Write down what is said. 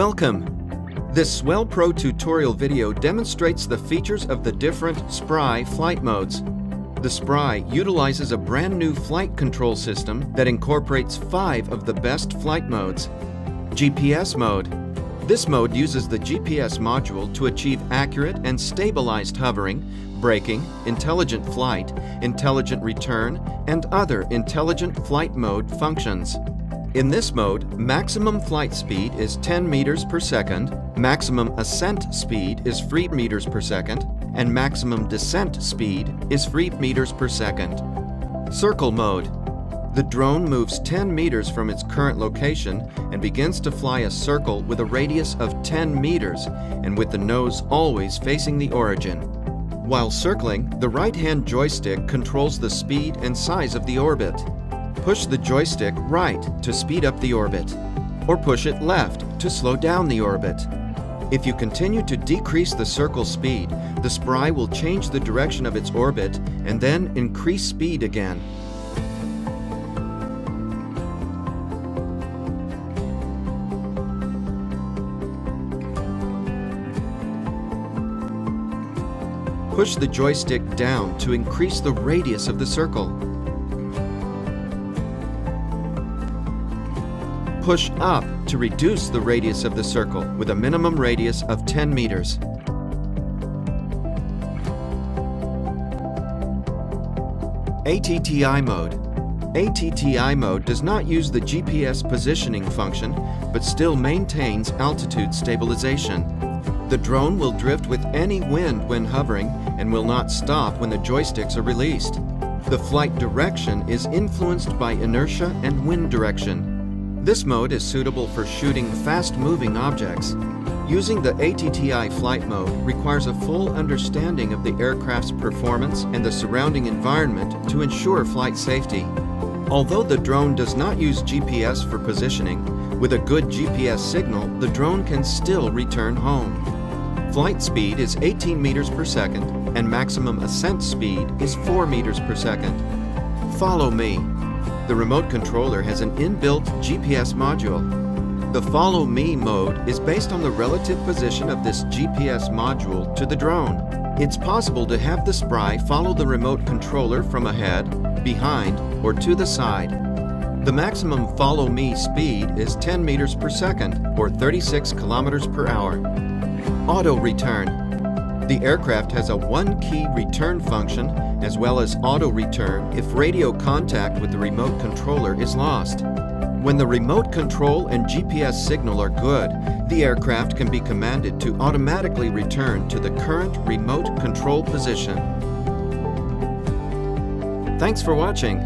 Welcome! This Swell Pro tutorial video demonstrates the features of the different Spry flight modes. The Spry utilizes a brand new flight control system that incorporates 5 of the best flight modes. GPS mode. This mode uses the GPS module to achieve accurate and stabilized hovering, braking, intelligent flight, intelligent return, and other intelligent flight mode functions. In this mode, maximum flight speed is 10 meters per second, maximum ascent speed is 3 meters per second, and maximum descent speed is 3 meters per second. Circle mode. The drone moves 10 meters from its current location and begins to fly a circle with a radius of 10 meters and with the nose always facing the origin. While circling, the right-hand joystick controls the speed and size of the orbit. Push the joystick right to speed up the orbit, or push it left to slow down the orbit. If you continue to decrease the circle speed, the Spry will change the direction of its orbit and then increase speed again. Push the joystick down to increase the radius of the circle. Push up to reduce the radius of the circle with a minimum radius of 10 meters. ATTI mode. ATTI mode does not use the GPS positioning function, but still maintains altitude stabilization. The drone will drift with any wind when hovering and will not stop when the joysticks are released. The flight direction is influenced by inertia and wind direction. This mode is suitable for shooting fast-moving objects. Using the ATTI flight mode requires a full understanding of the aircraft's performance and the surrounding environment to ensure flight safety. Although the drone does not use GPS for positioning, with a good GPS signal, the drone can still return home. Flight speed is 18 meters per second and maximum ascent speed is 4 meters per second. Follow me. The remote controller has an inbuilt GPS module. The Follow Me mode is based on the relative position of this GPS module to the drone. It's possible to have the Spry follow the remote controller from ahead, behind, or to the side. The maximum Follow Me speed is 10 meters per second, or 36 kilometers per hour. Auto Return. The aircraft has a one-key return function as well as auto return if radio contact with the remote controller is lost. When the remote control and GPS signal are good, the aircraft can be commanded to automatically return to the current remote control position. Thanks for watching.